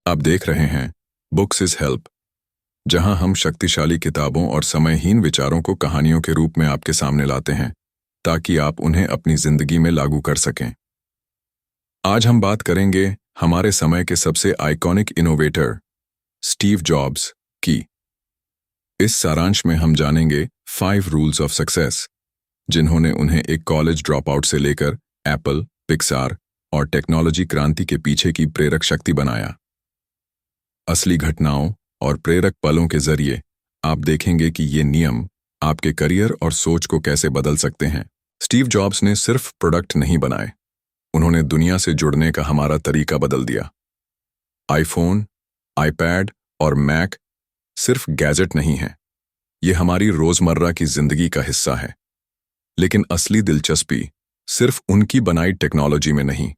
आप देख रहे हैं बुक्स इज हेल्प, जहां हम शक्तिशाली किताबों और समयहीन विचारों को कहानियों के रूप में आपके सामने लाते हैं ताकि आप उन्हें अपनी जिंदगी में लागू कर सकें। आज हम बात करेंगे हमारे समय के सबसे आइकॉनिक इनोवेटर स्टीव जॉब्स की। इस सारांश में हम जानेंगे 5 रूल्स ऑफ सक्सेस, जिन्होंने उन्हें एक कॉलेज ड्रॉप आउट से लेकर एप्पल, पिक्सार और टेक्नोलॉजी क्रांति के पीछे की प्रेरक शक्ति बनाया। असली घटनाओं और प्रेरक पलों के जरिए आप देखेंगे कि ये नियम आपके करियर और सोच को कैसे बदल सकते हैं। स्टीव जॉब्स ने सिर्फ प्रोडक्ट नहीं बनाए, उन्होंने दुनिया से जुड़ने का हमारा तरीका बदल दिया। आईफोन, आईपैड और मैक सिर्फ गैजेट नहीं हैं, ये हमारी रोजमर्रा की जिंदगी का हिस्सा है। लेकिन असली दिलचस्पी सिर्फ उनकी बनाई टेक्नोलॉजी में नहीं,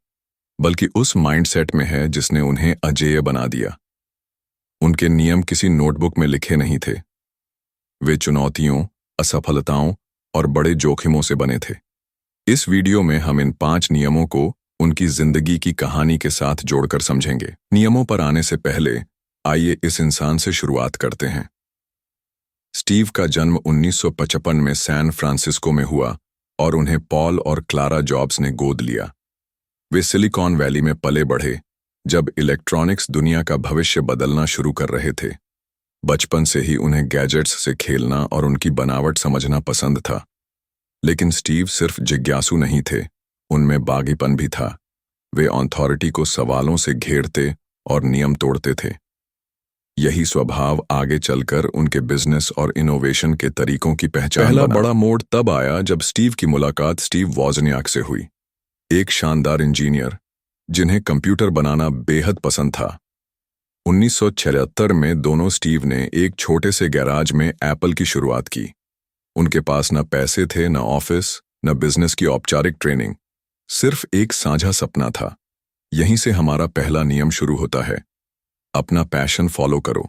बल्कि उस माइंडसेट में है जिसने उन्हें अजेय बना दिया। उनके नियम किसी नोटबुक में लिखे नहीं थे, वे चुनौतियों, असफलताओं और बड़े जोखिमों से बने थे। इस वीडियो में हम इन 5 नियमों को उनकी जिंदगी की कहानी के साथ जोड़कर समझेंगे। नियमों पर आने से पहले आइए इस इंसान से शुरुआत करते हैं। स्टीव का जन्म 1955 में सैन फ्रांसिस्को में हुआ और उन्हें पॉल और क्लारा जॉब्स ने गोद लिया। वे सिलिकॉन वैली में पले बढ़े जब इलेक्ट्रॉनिक्स दुनिया का भविष्य बदलना शुरू कर रहे थे। बचपन से ही उन्हें गैजेट्स से खेलना और उनकी बनावट समझना पसंद था। लेकिन स्टीव सिर्फ जिज्ञासु नहीं थे, उनमें बागीपन भी था। वे अथॉरिटी को सवालों से घेरते और नियम तोड़ते थे। यही स्वभाव आगे चलकर उनके बिजनेस और इनोवेशन के तरीकों की पहचान बना। पहला बड़ा मोड़ तब आया जब स्टीव की मुलाकात स्टीव वॉजनियाक से हुई, एक शानदार इंजीनियर जिन्हें कंप्यूटर बनाना बेहद पसंद था। 1976 में दोनों स्टीव ने एक छोटे से गैराज में एप्पल की शुरुआत की। उनके पास न पैसे थे, न ऑफिस, न बिजनेस की औपचारिक ट्रेनिंग, सिर्फ एक साझा सपना था। यहीं से हमारा पहला नियम शुरू होता है, अपना पैशन फॉलो करो।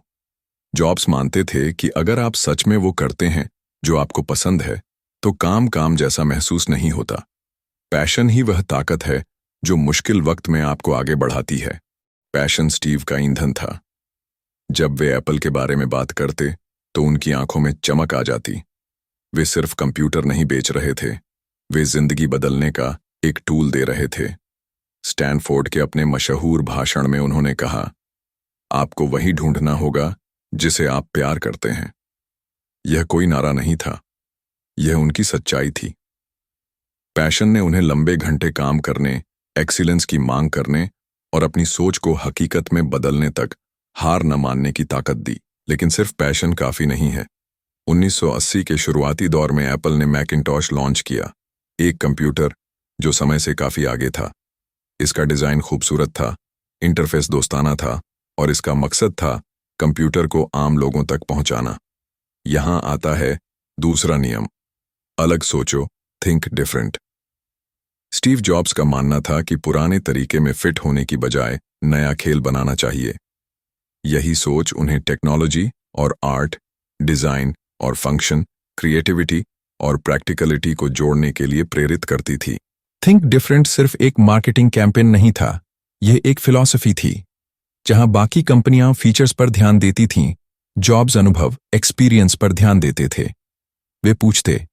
जॉब्स मानते थे कि अगर आप सच में वो करते हैं जो आपको पसंद है, तो काम जैसा महसूस नहीं होता। पैशन ही वह ताकत है जो मुश्किल वक्त में आपको आगे बढ़ाती है। पैशन स्टीव का ईंधन था। जब वे एप्पल के बारे में बात करते तो उनकी आंखों में चमक आ जाती। वे सिर्फ कंप्यूटर नहीं बेच रहे थे, वे जिंदगी बदलने का एक टूल दे रहे थे। स्टैनफोर्ड के अपने मशहूर भाषण में उन्होंने कहा, आपको वही ढूंढना होगा जिसे आप प्यार करते हैं। यह कोई नारा नहीं था, यह उनकी सच्चाई थी। पैशन ने उन्हें लंबे घंटे काम करने, एक्सीलेंस की मांग करने और अपनी सोच को हकीकत में बदलने तक हार न मानने की ताकत दी। लेकिन सिर्फ पैशन काफी नहीं है। 1980 के शुरुआती दौर में एप्पल ने मैकिंटॉश लॉन्च किया, एक कंप्यूटर जो समय से काफी आगे था। इसका डिजाइन खूबसूरत था, इंटरफेस दोस्ताना था और इसका मकसद था कंप्यूटर को आम लोगों तक पहुंचाना। यहां आता है दूसरा नियम, अलग सोचो, थिंक डिफरेंट। स्टीव जॉब्स का मानना था कि पुराने तरीके में फिट होने की बजाय नया खेल बनाना चाहिए। यही सोच उन्हें टेक्नोलॉजी और आर्ट, डिजाइन और फंक्शन, क्रिएटिविटी और प्रैक्टिकलिटी को जोड़ने के लिए प्रेरित करती थी। थिंक डिफरेंट सिर्फ एक मार्केटिंग कैंपेन नहीं था, यह एक फिलॉसफी थी। जहां बाकी कंपनियां फीचर्स पर ध्यान देती थीं, जॉब्स अनुभव, एक्सपीरियंस पर ध्यान देते थे। वे पूछते,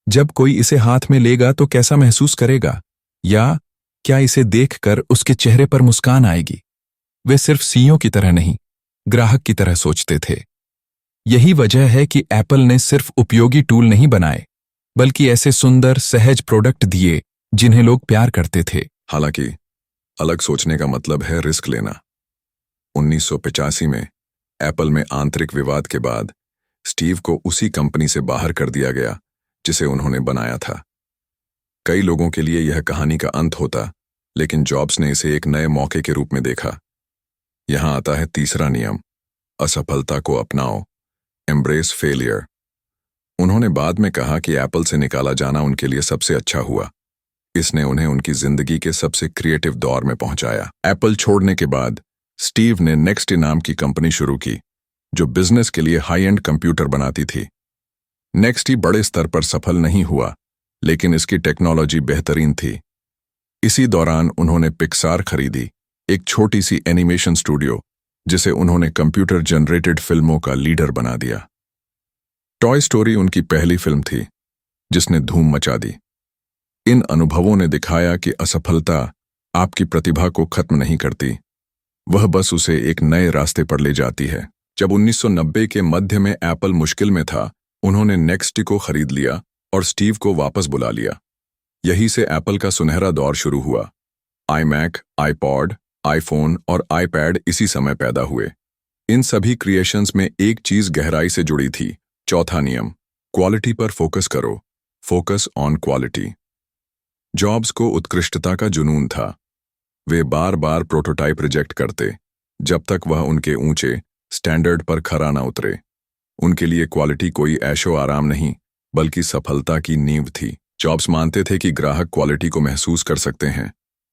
जब कोई इसे हाथ में लेगा तो कैसा महसूस करेगा, या क्या इसे देखकर उसके चेहरे पर मुस्कान आएगी। वे सिर्फ सीईओ की तरह नहीं, ग्राहक की तरह सोचते थे। यही वजह है कि एप्पल ने सिर्फ उपयोगी टूल नहीं बनाए, बल्कि ऐसे सुंदर, सहज प्रोडक्ट दिए जिन्हें लोग प्यार करते थे। हालांकि अलग सोचने का मतलब है रिस्क लेना। 1985 में एप्पल में आंतरिक विवाद के बाद स्टीव को उसी कंपनी से बाहर कर दिया गया जिसे उन्होंने बनाया था। कई लोगों के लिए यह कहानी का अंत होता, लेकिन जॉब्स ने इसे एक नए मौके के रूप में देखा। यहां आता है तीसरा नियम, असफलता को अपनाओ, एम्ब्रेस फेलियर। उन्होंने बाद में कहा कि एप्पल से निकाला जाना उनके लिए सबसे अच्छा हुआ। इसने उन्हें उनकी जिंदगी के सबसे क्रिएटिव दौर में पहुंचाया। एप्पल छोड़ने के बाद स्टीव ने नेक्स्ट नाम की कंपनी शुरू की, जो बिजनेस के लिए हाई एंड कंप्यूटर बनाती थी। नेक्स्ट ही बड़े स्तर पर सफल नहीं हुआ, लेकिन इसकी टेक्नोलॉजी बेहतरीन थी। इसी दौरान उन्होंने पिक्सार खरीदी, एक छोटी सी एनिमेशन स्टूडियो जिसे उन्होंने कंप्यूटर जनरेटेड फिल्मों का लीडर बना दिया। टॉय स्टोरी उनकी पहली फिल्म थी जिसने धूम मचा दी। इन अनुभवों ने दिखाया कि असफलता आपकी प्रतिभा को खत्म नहीं करती, वह बस उसे एक नए रास्ते पर ले जाती है। जब 1990 के मध्य में एप्पल मुश्किल में था, उन्होंने नेक्स्ट को खरीद लिया और स्टीव को वापस बुला लिया। यहीं से एप्पल का सुनहरा दौर शुरू हुआ। आईमैक, आईपॉड, आईफोन और आईपैड इसी समय पैदा हुए। इन सभी क्रिएशंस में एक चीज गहराई से जुड़ी थी, चौथा नियम, क्वालिटी पर फोकस करो, फोकस ऑन क्वालिटी। जॉब्स को उत्कृष्टता का जुनून था। वे बार बार प्रोटोटाइप रिजेक्ट करते जब तक वह उनके ऊंचे स्टैंडर्ड पर खरा न उतरे। उनके लिए क्वालिटी कोई ऐशो आराम नहीं, बल्कि सफलता की नींव थी। जॉब्स मानते थे कि ग्राहक क्वालिटी को महसूस कर सकते हैं,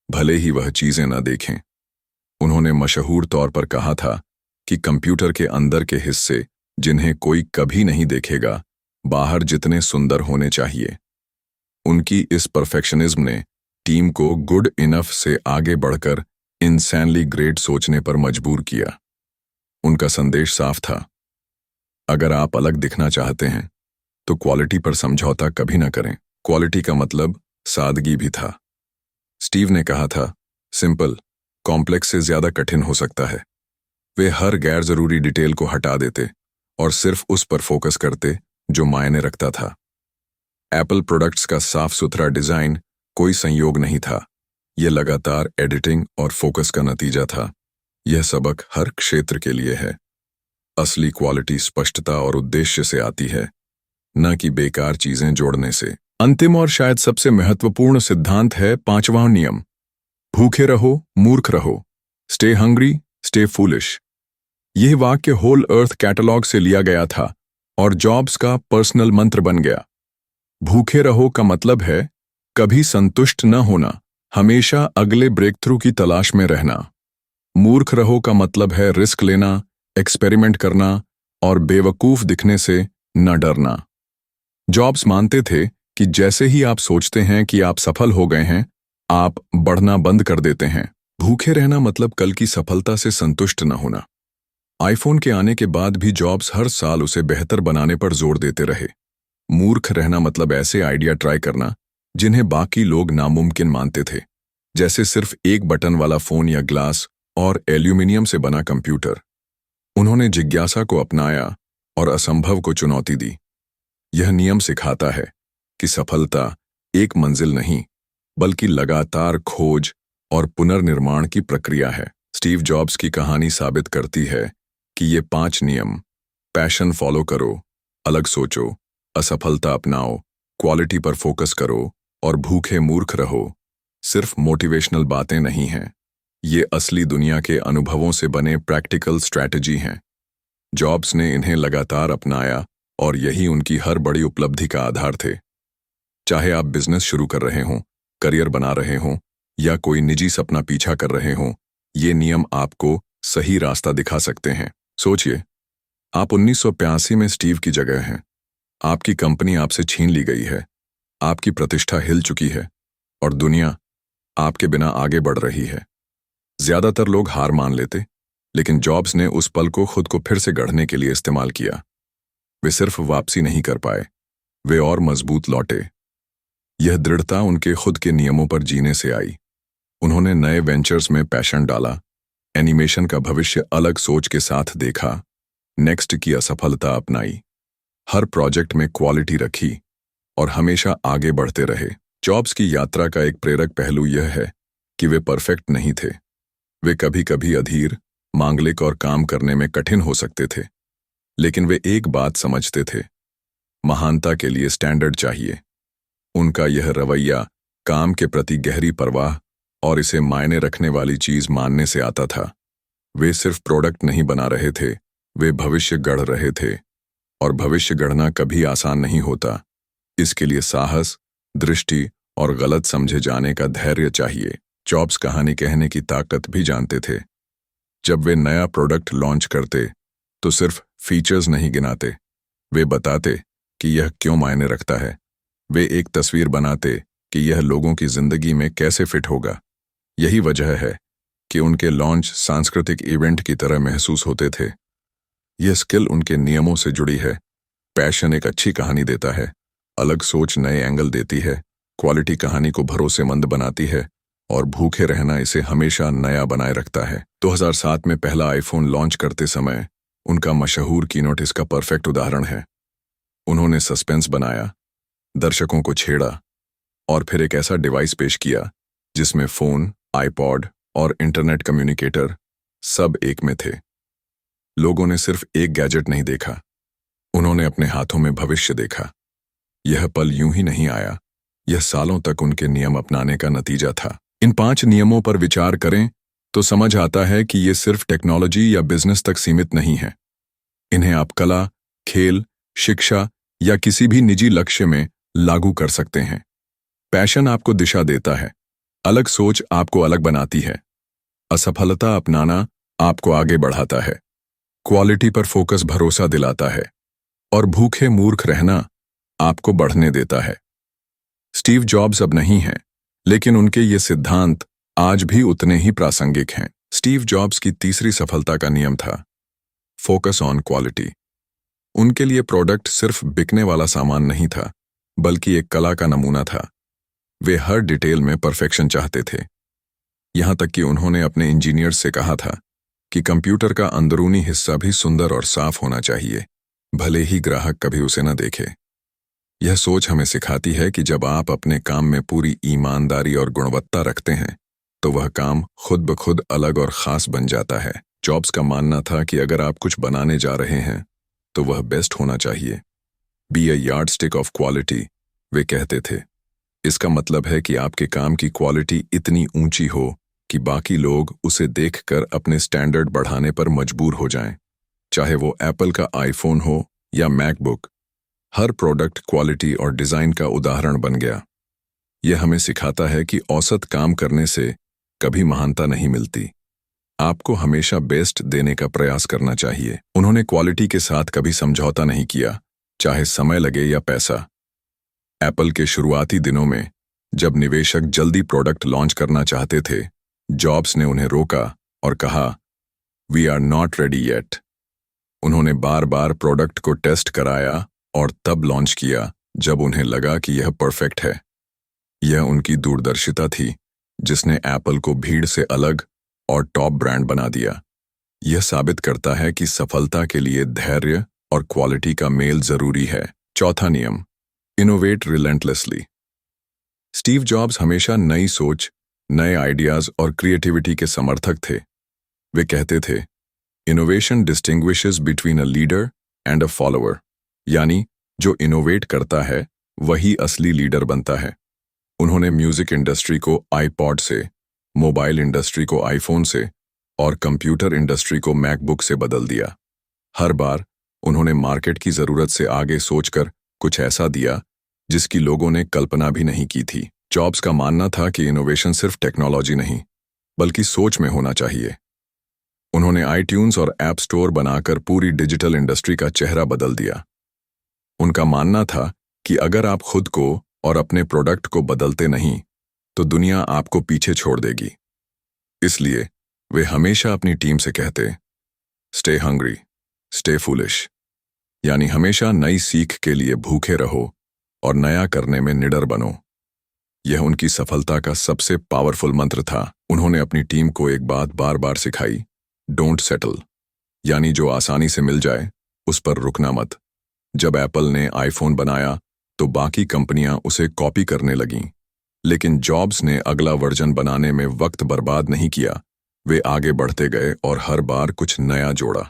भले ही वह चीजें न देखें। उन्होंने मशहूर तौर पर कहा था कि कंप्यूटर के अंदर के हिस्से, जिन्हें कोई कभी नहीं देखेगा, बाहर जितने सुंदर होने चाहिए। उनकी इस परफेक्शनिज्म ने टीम को गुड इनफ से आगे बढ़कर इंसैनली ग्रेट सोचने पर मजबूर किया। उनका संदेश साफ था, अगर आप अलग दिखना चाहते हैं तो क्वालिटी पर समझौता कभी न करें। क्वालिटी का मतलब सादगी भी था। स्टीव ने कहा था, सिंपल कॉम्प्लेक्स से ज्यादा कठिन हो सकता है। वे हर गैर जरूरी डिटेल को हटा देते और सिर्फ उस पर फोकस करते जो मायने रखता था। एप्पल प्रोडक्ट्स का साफ सुथरा डिजाइन कोई संयोग नहीं था, यह लगातार एडिटिंग और फोकस का नतीजा था। यह सबक हर क्षेत्र के लिए है। असली क्वालिटी स्पष्टता और उद्देश्य से आती है, न कि बेकार चीजें जोड़ने से। अंतिम और शायद सबसे महत्वपूर्ण सिद्धांत है पांचवां नियम, भूखे रहो, मूर्ख रहो। Stay hungry, stay foolish. यह वाक्य होल अर्थ कैटलॉग से लिया गया था और जॉब्स का पर्सनल मंत्र बन गया। भूखे रहो का मतलब है कभी संतुष्ट न होना, हमेशा अगले ब्रेक थ्रू की तलाश में रहना। मूर्ख रहो का मतलब है रिस्क लेना, एक्सपेरिमेंट करना और बेवकूफ दिखने से न डरना। जॉब्स मानते थे कि जैसे ही आप सोचते हैं कि आप सफल हो गए हैं, आप बढ़ना बंद कर देते हैं। भूखे रहना मतलब कल की सफलता से संतुष्ट न होना। आईफोन के आने के बाद भी जॉब्स हर साल उसे बेहतर बनाने पर जोर देते रहे। मूर्ख रहना मतलब ऐसे आइडिया ट्राई करना जिन्हें बाकी लोग नामुमकिन मानते थे, जैसे सिर्फ एक बटन वाला फोन या ग्लास और एल्यूमिनियम से बना कंप्यूटर। उन्होंने जिज्ञासा को अपनाया और असंभव को चुनौती दी। यह नियम सिखाता है कि सफलता एक मंजिल नहीं, बल्कि लगातार खोज और पुनर्निर्माण की प्रक्रिया है। स्टीव जॉब्स की कहानी साबित करती है कि ये 5 नियम, पैशन फॉलो करो, अलग सोचो, असफलता अपनाओ, क्वालिटी पर फोकस करो और भूखे मूर्ख रहो, सिर्फ मोटिवेशनल बातें नहीं हैं। ये असली दुनिया के अनुभवों से बने प्रैक्टिकल स्ट्रैटेजी हैं। जॉब्स ने इन्हें लगातार अपनाया और यही उनकी हर बड़ी उपलब्धि का आधार थे। चाहे आप बिजनेस शुरू कर रहे हों, करियर बना रहे हों या कोई निजी सपना पीछा कर रहे हों, ये नियम आपको सही रास्ता दिखा सकते हैं। सोचिए, आप 1985 में स्टीव की जगह हैं। आपकी कंपनी आपसे छीन ली गई है, आपकी प्रतिष्ठा हिल चुकी है और दुनिया आपके बिना आगे बढ़ रही है। ज्यादातर लोग हार मान लेते, लेकिन जॉब्स ने उस पल को खुद को फिर से गढ़ने के लिए इस्तेमाल किया। वे सिर्फ वापसी नहीं कर पाए, वे और मजबूत लौटे। यह दृढ़ता उनके खुद के नियमों पर जीने से आई। उन्होंने नए वेंचर्स में पैशन डाला, एनिमेशन का भविष्य अलग सोच के साथ देखा, नेक्स्ट की असफलता अपनाई, हर प्रोजेक्ट में क्वालिटी रखी और हमेशा आगे बढ़ते रहे। जॉब्स की यात्रा का एक प्रेरक पहलू यह है कि वे परफेक्ट नहीं थे। वे कभी कभी अधीर, मांगलिक और काम करने में कठिन हो सकते थे, लेकिन वे एक बात समझते थे, महानता के लिए स्टैंडर्ड चाहिए। उनका यह रवैया काम के प्रति गहरी परवाह और इसे मायने रखने वाली चीज मानने से आता था। वे सिर्फ प्रोडक्ट नहीं बना रहे थे, वे भविष्य गढ़ रहे थे, और भविष्य गढ़ना कभी आसान नहीं होता। इसके लिए साहस, दृष्टि और गलत समझे जाने का धैर्य चाहिए। जॉब्स कहानी कहने की ताकत भी जानते थे। जब वे नया प्रोडक्ट लॉन्च करते तो सिर्फ फीचर्स नहीं गिनाते, वे बताते कि यह क्यों मायने रखता है। वे एक तस्वीर बनाते कि यह लोगों की जिंदगी में कैसे फिट होगा। यही वजह है कि उनके लॉन्च सांस्कृतिक इवेंट की तरह महसूस होते थे। यह स्किल उनके नियमों से जुड़ी है। पैशन एक अच्छी कहानी देता है, अलग सोच नए एंगल देती है, क्वालिटी कहानी को भरोसेमंद बनाती है और भूखे रहना इसे हमेशा नया बनाए रखता है। 2007 में पहला आईफोन लॉन्च करते समय उनका मशहूर कीनोट इसका परफेक्ट उदाहरण है। उन्होंने सस्पेंस बनाया, दर्शकों को छेड़ा और फिर एक ऐसा डिवाइस पेश किया जिसमें फोन, आईपॉड और इंटरनेट कम्युनिकेटर सब एक में थे। लोगों ने सिर्फ एक गैजेट नहीं देखा, उन्होंने अपने हाथों में भविष्य देखा। यह पल यूं ही नहीं आया, यह सालों तक उनके नियम अपनाने का नतीजा था। इन 5 नियमों पर विचार करें तो समझ आता है कि ये सिर्फ टेक्नोलॉजी या बिजनेस तक सीमित नहीं है। इन्हें आप कला, खेल, शिक्षा या किसी भी निजी लक्ष्य में लागू कर सकते हैं। पैशन आपको दिशा देता है, अलग सोच आपको अलग बनाती है, असफलता अपनाना आपको आगे बढ़ाता है, क्वालिटी पर फोकस भरोसा दिलाता है और भूखे मूर्ख रहना आपको बढ़ने देता है। स्टीव जॉब्स अब नहीं हैं, लेकिन उनके ये सिद्धांत आज भी उतने ही प्रासंगिक हैं। स्टीव जॉब्स की तीसरी सफलता का नियम था फोकस ऑन क्वालिटी। उनके लिए प्रोडक्ट सिर्फ बिकने वाला सामान नहीं था, बल्कि एक कला का नमूना था। वे हर डिटेल में परफेक्शन चाहते थे, यहां तक कि उन्होंने अपने इंजीनियर्स से कहा था कि कंप्यूटर का अंदरूनी हिस्सा भी सुंदर और साफ होना चाहिए, भले ही ग्राहक कभी उसे न देखे। यह सोच हमें सिखाती है कि जब आप अपने काम में पूरी ईमानदारी और गुणवत्ता रखते हैं तो वह काम खुद ब खुद अलग और खास बन जाता है। जॉब्स का मानना था कि अगर आप कुछ बनाने जा रहे हैं तो वह बेस्ट होना चाहिए। Be a yardstick of quality, वे कहते थे। इसका मतलब है कि आपके काम की क्वालिटी इतनी ऊंची हो कि बाकी लोग उसे देखकर अपने स्टैंडर्ड बढ़ाने पर मजबूर हो जाएं। चाहे वो एप्पल का आईफोन हो या मैकबुक, हर प्रोडक्ट क्वालिटी और डिजाइन का उदाहरण बन गया। यह हमें सिखाता है कि औसत काम करने से कभी महानता नहीं मिलती। आपको हमेशा बेस्ट देने का प्रयास करना चाहिए। उन्होंने क्वालिटी के साथ कभी समझौता नहीं किया, चाहे समय लगे या पैसा। एप्पल के शुरुआती दिनों में जब निवेशक जल्दी प्रोडक्ट लॉन्च करना चाहते थे, जॉब्स ने उन्हें रोका और कहा, we are not ready yet. उन्होंने बार बार प्रोडक्ट को टेस्ट कराया और तब लॉन्च किया जब उन्हें लगा कि यह परफेक्ट है। यह उनकी दूरदर्शिता थी जिसने एप्पल को भीड़ से अलग और टॉप ब्रांड बना दिया। यह साबित करता है कि सफलता के लिए धैर्य और क्वालिटी का मेल जरूरी है। चौथा नियम, इनोवेट रिलेंटलेसली। स्टीव जॉब्स हमेशा नई सोच, नए आइडियाज और क्रिएटिविटी के समर्थक थे। वे कहते थे, innovation distinguishes between a leader and a follower, यानी जो इनोवेट करता है वही असली लीडर बनता है। उन्होंने म्यूजिक इंडस्ट्री को आईपॉड से, मोबाइल इंडस्ट्री को आईफोन से और कंप्यूटर इंडस्ट्री को मैकबुक से बदल दिया। हर बार उन्होंने मार्केट की जरूरत से आगे सोचकर कुछ ऐसा दिया जिसकी लोगों ने कल्पना भी नहीं की थी। जॉब्स का मानना था कि इनोवेशन सिर्फ टेक्नोलॉजी नहीं, बल्कि सोच में होना चाहिए। उन्होंने आईट्यून्स और ऐप स्टोर बनाकर पूरी डिजिटल इंडस्ट्री का चेहरा बदल दिया। उनका मानना था कि अगर आप खुद को और अपने प्रोडक्ट को बदलते नहीं तो दुनिया आपको पीछे छोड़ देगी। इसलिए वे हमेशा अपनी टीम से कहते, स्टे हंग्री, स्टे फूलिश, यानी हमेशा नई सीख के लिए भूखे रहो और नया करने में निडर बनो। यह उनकी सफलता का सबसे पावरफुल मंत्र था। उन्होंने अपनी टीम को एक बात बार बार सिखाई, डोंट सेटल, यानी जो आसानी से मिल जाए उस पर रुकना मत। जब एप्पल ने आईफोन बनाया तो बाकी कंपनियां उसे कॉपी करने लगीं, लेकिन जॉब्स ने अगला वर्जन बनाने में वक्त बर्बाद नहीं किया। वे आगे बढ़ते गए और हर बार कुछ नया जोड़ा।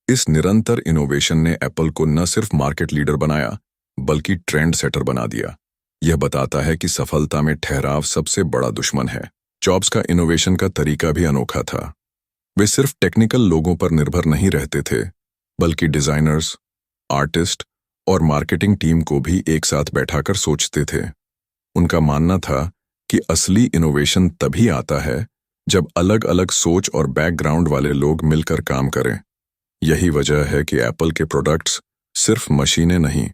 इस निरंतर इनोवेशन ने एप्पल को न सिर्फ मार्केट लीडर बनाया, बल्कि ट्रेंड सेटर बना दिया। यह बताता है कि सफलता में ठहराव सबसे बड़ा दुश्मन है। जॉब्स का इनोवेशन का तरीका भी अनोखा था। वे सिर्फ टेक्निकल लोगों पर निर्भर नहीं रहते थे, बल्कि डिजाइनर्स, आर्टिस्ट और मार्केटिंग टीम को भी एक साथ बैठाकर सोचते थे। उनका मानना था कि असली इनोवेशन तभी आता है जब अलग अलग सोच और बैकग्राउंड वाले लोग मिलकर काम करें। यही वजह है कि एप्पल के प्रोडक्ट्स सिर्फ मशीनें नहीं,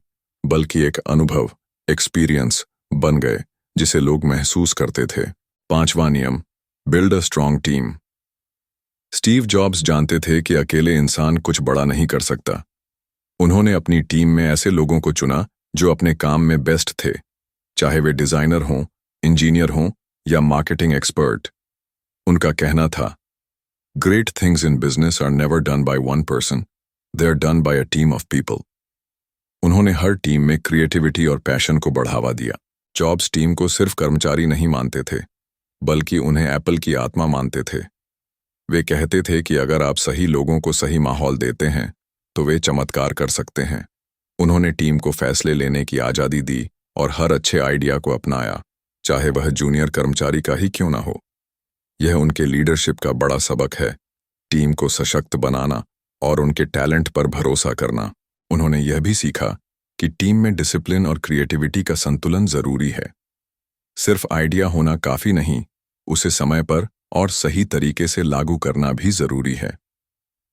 बल्कि एक अनुभव, एक्सपीरियंस बन गए जिसे लोग महसूस करते थे। 5वां नियम, build a strong team. Steve jobs जानते थे कि अकेले इंसान कुछ बड़ा नहीं कर सकता। उन्होंने अपनी टीम में ऐसे लोगों को चुना जो अपने काम में बेस्ट थे, चाहे वे डिजाइनर हों, इंजीनियर हों या मार्केटिंग एक्सपर्ट। उनका कहना था, great things in business are never done by one person, they are done by a team of people. उन्होंने हर टीम में क्रिएटिविटी और पैशन को बढ़ावा दिया। जॉब्स टीम को सिर्फ कर्मचारी नहीं मानते थे, बल्कि उन्हें एप्पल की आत्मा मानते थे। वे कहते थे कि अगर आप सही लोगों को सही माहौल देते हैं तो वे चमत्कार कर सकते हैं। उन्होंने टीम को फैसले लेने की आज़ादी दी और हर अच्छे आइडिया को अपनाया, चाहे वह जूनियर कर्मचारी का ही क्यों ना हो। यह उनके लीडरशिप का बड़ा सबक है, टीम को सशक्त बनाना और उनके टैलेंट पर भरोसा करना। उन्होंने यह भी सीखा कि टीम में डिसिप्लिन और क्रिएटिविटी का संतुलन जरूरी है। सिर्फ आइडिया होना काफी नहीं, उसे समय पर और सही तरीके से लागू करना भी जरूरी है।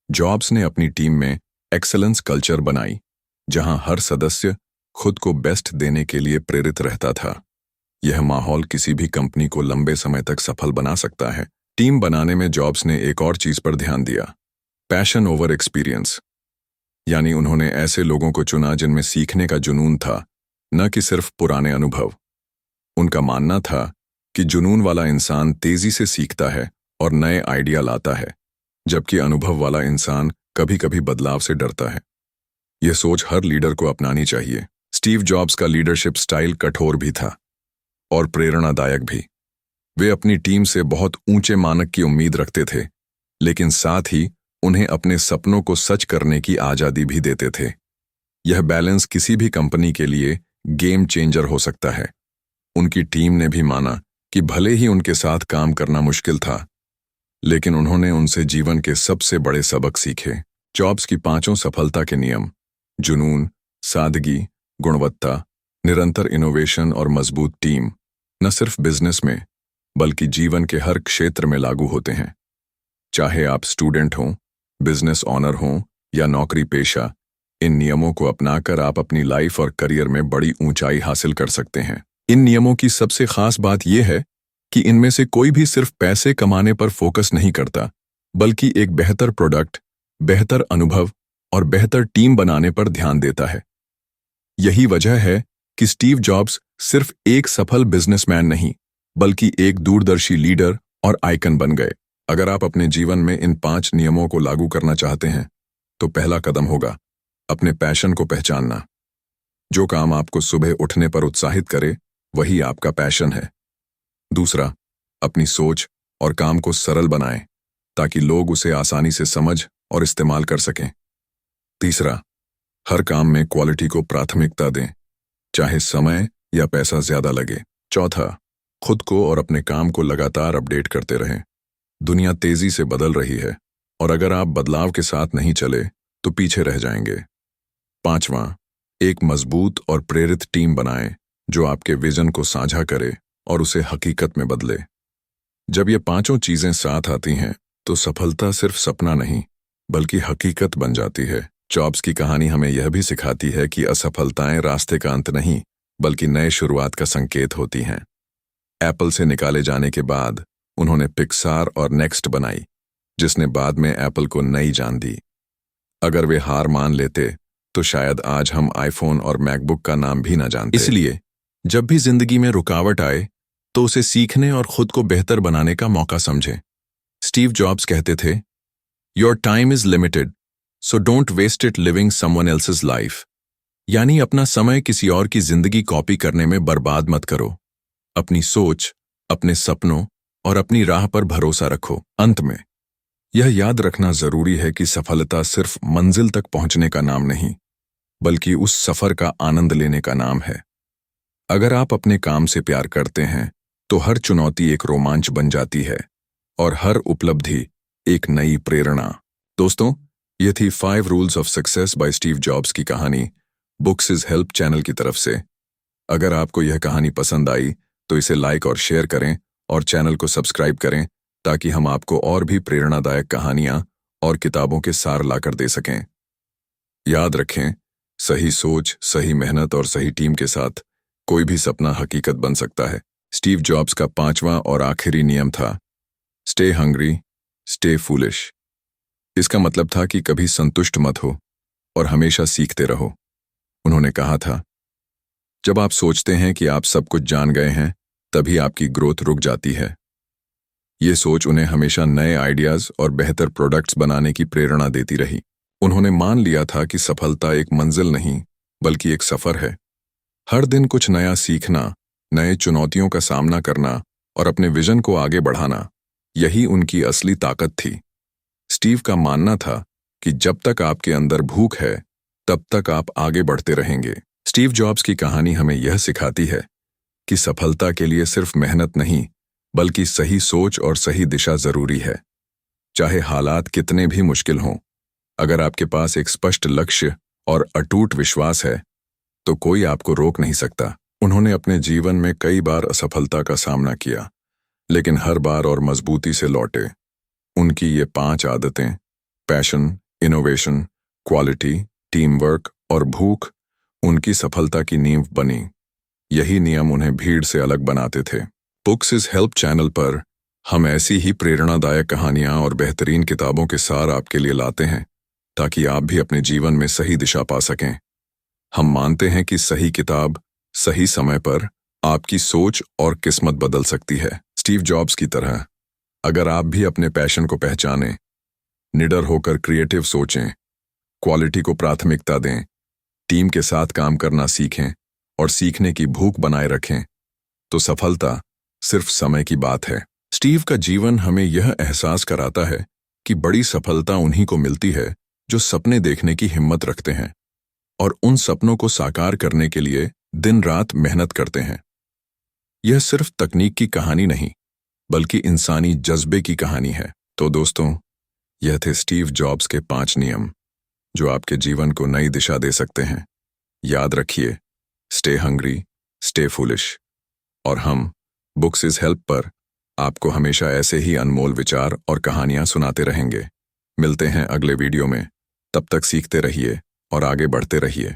जॉब्स ने अपनी टीम में एक्सेलेंस कल्चर बनाई, जहां हर सदस्य खुद को बेस्ट देने के लिए प्रेरित रहता था। यह माहौल किसी भी कंपनी को लंबे समय तक सफल बना सकता है। टीम बनाने में जॉब्स ने एक और चीज पर ध्यान दिया, पैशन ओवर एक्सपीरियंस। यानी उन्होंने ऐसे लोगों को चुना जिनमें सीखने का जुनून था, न कि सिर्फ पुराने अनुभव। उनका मानना था कि जुनून वाला इंसान तेजी से सीखता है और नए आइडिया लाता है, जबकि अनुभव वाला इंसान कभी कभी बदलाव से डरता है। यह सोच हर लीडर को अपनानी चाहिए। स्टीव जॉब्स का लीडरशिप स्टाइल कठोर भी था और प्रेरणादायक भी। वे अपनी टीम से बहुत ऊंचे मानक की उम्मीद रखते थे, लेकिन साथ ही उन्हें अपने सपनों को सच करने की आज़ादी भी देते थे। यह बैलेंस किसी भी कंपनी के लिए गेम चेंजर हो सकता है। उनकी टीम ने भी माना कि भले ही उनके साथ काम करना मुश्किल था, लेकिन उन्होंने उनसे जीवन के सबसे बड़े सबक सीखे। जॉब्स की 5 सफलता के नियम, जुनून, सादगी, गुणवत्ता, निरंतर इनोवेशन और मजबूत टीम, न सिर्फ बिजनेस में बल्कि जीवन के हर क्षेत्र में लागू होते हैं। चाहे आप स्टूडेंट हों, बिजनेस ऑनर हों या नौकरी पेशा, इन नियमों को अपनाकर आप अपनी लाइफ और करियर में बड़ी ऊंचाई हासिल कर सकते हैं। इन नियमों की सबसे खास बात यह है कि इनमें से कोई भी सिर्फ पैसे कमाने पर फोकस नहीं करता, बल्कि एक बेहतर प्रोडक्ट, बेहतर अनुभव और बेहतर टीम बनाने पर ध्यान देता है। यही वजह है कि स्टीव जॉब्स सिर्फ एक सफल बिजनेसमैन नहीं, बल्कि एक दूरदर्शी लीडर और आइकन बन गए। अगर आप अपने जीवन में इन 5 नियमों को लागू करना चाहते हैं, तो पहला कदम होगा अपने पैशन को पहचानना। जो काम आपको सुबह उठने पर उत्साहित करे, वही आपका पैशन है। दूसरा, अपनी सोच और काम को सरल बनाएं, ताकि लोग उसे आसानी से समझ और इस्तेमाल कर सकें। तीसरा, हर काम में क्वालिटी को प्राथमिकता दें, चाहे समय या पैसा ज्यादा लगे। चौथा, खुद को और अपने काम को लगातार अपडेट करते रहें। दुनिया तेजी से बदल रही है और अगर आप बदलाव के साथ नहीं चले तो पीछे रह जाएंगे। पांचवां, एक मजबूत और प्रेरित टीम बनाएं जो आपके विजन को साझा करे और उसे हकीकत में बदले। जब ये 5 चीजें साथ आती हैं तो सफलता सिर्फ सपना नहीं बल्कि हकीकत बन जाती है। जॉब्स की कहानी हमें यह भी सिखाती है कि असफलताएं रास्ते का अंत नहीं बल्कि नए शुरुआत का संकेत होती हैं। एप्पल से निकाले जाने के बाद उन्होंने पिक्सार और नेक्स्ट बनाई, जिसने बाद में एप्पल को नई जान दी। अगर वे हार मान लेते तो शायद आज हम आईफोन और मैकबुक का नाम भी ना जानते। इसलिए जब भी जिंदगी में रुकावट आए तो उसे सीखने और खुद को बेहतर बनाने का मौका समझें। स्टीव जॉब्स कहते थे, your time is limited, so don't waste it living someone else's life. यानी अपना समय किसी और की जिंदगी कॉपी करने में बर्बाद मत करो। अपनी सोच, अपने सपनों और अपनी राह पर भरोसा रखो। अंत में यह याद रखना जरूरी है कि सफलता सिर्फ मंजिल तक पहुंचने का नाम नहीं, बल्कि उस सफर का आनंद लेने का नाम है। अगर आप अपने काम से प्यार करते हैं तो हर चुनौती एक रोमांच बन जाती है और हर उपलब्धि एक नई प्रेरणा। दोस्तों, यह थी 5 rules of success by Steve Jobs की कहानी बुक्स इज हेल्प चैनल की तरफ से। अगर आपको यह कहानी पसंद आई तो इसे लाइक और शेयर करें और चैनल को सब्सक्राइब करें, ताकि हम आपको और भी प्रेरणादायक कहानियां और किताबों के सार लाकर दे सकें। याद रखें, सही सोच, सही मेहनत और सही टीम के साथ कोई भी सपना हकीकत बन सकता है। स्टीव जॉब्स का 5वां और आखिरी नियम था, स्टे हंग्री, स्टे फूलिश। इसका मतलब था कि कभी संतुष्ट मत हो और हमेशा सीखते रहो। उन्होंने कहा था, जब आप सोचते हैं कि आप सब कुछ जान गए हैं, तभी आपकी ग्रोथ रुक जाती है। ये सोच उन्हें हमेशा नए आइडियाज और बेहतर प्रोडक्ट्स बनाने की प्रेरणा देती रही। उन्होंने मान लिया था कि सफलता एक मंजिल नहीं, बल्कि एक सफर है। हर दिन कुछ नया सीखना, नए चुनौतियों का सामना करना और अपने विजन को आगे बढ़ाना, यही उनकी असली ताकत थी। स्टीव का मानना था कि जब तक आपके अंदर भूख है, तब तक आप आगे बढ़ते रहेंगे। स्टीव जॉब्स की कहानी हमें यह सिखाती है कि सफलता के लिए सिर्फ मेहनत नहीं, बल्कि सही सोच और सही दिशा जरूरी है। चाहे हालात कितने भी मुश्किल हों, अगर आपके पास एक स्पष्ट लक्ष्य और अटूट विश्वास है, तो कोई आपको रोक नहीं सकता। उन्होंने अपने जीवन में कई बार असफलता का सामना किया, लेकिन हर बार और मजबूती से लौटे। उनकी ये 5 आदतें, passion, innovation, quality, team work और भूख, उनकी सफलता की नींव बनी। यही नियम उन्हें भीड़ से अलग बनाते थे। बुक्स इज हेल्प चैनल पर हम ऐसी ही प्रेरणादायक कहानियां और बेहतरीन किताबों के सार आपके लिए लाते हैं, ताकि आप भी अपने जीवन में सही दिशा पा सकें। हम मानते हैं कि सही किताब सही समय पर आपकी सोच और किस्मत बदल सकती है। स्टीव जॉब्स की तरह अगर आप भी अपने पैशन को पहचानें, निडर होकर क्रिएटिव सोचें, क्वालिटी को प्राथमिकता दें, टीम के साथ काम करना सीखें और सीखने की भूख बनाए रखें, तो सफलता सिर्फ समय की बात है। स्टीव का जीवन हमें यह एहसास कराता है कि बड़ी सफलता उन्हीं को मिलती है जो सपने देखने की हिम्मत रखते हैं और उन सपनों को साकार करने के लिए दिन रात मेहनत करते हैं। यह सिर्फ तकनीक की कहानी नहीं, बल्कि इंसानी जज्बे की कहानी है। तो दोस्तों, यह थे स्टीव जॉब्स के 5 नियम, जो आपके जीवन को नई दिशा दे सकते हैं। याद रखिए, स्टे हंग्री, स्टे फूलिश। और हम बुक्स इज हेल्प पर आपको हमेशा ऐसे ही अनमोल विचार और कहानियां सुनाते रहेंगे। मिलते हैं अगले वीडियो में। तब तक सीखते रहिए और आगे बढ़ते रहिए।